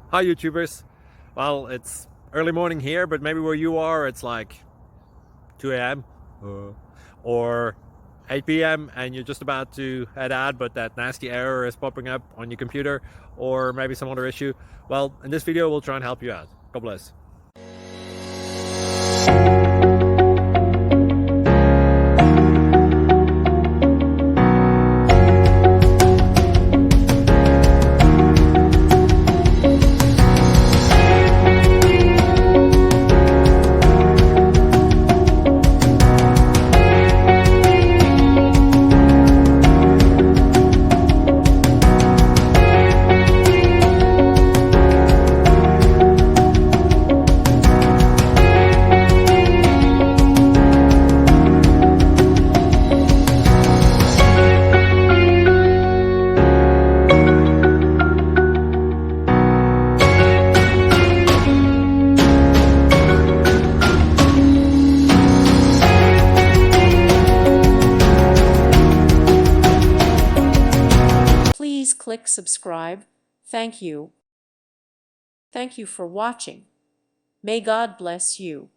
Hi YouTubers. Well, it's early morning here, but maybe where you are it's like 2 a.m. Or 8 p.m. and you're just about to head out, but that nasty error is popping up on your computer, or maybe some other issue. Well, in this video we'll try and help you out. God bless. Please click subscribe. Thank you. Thank you for watching. May God bless you.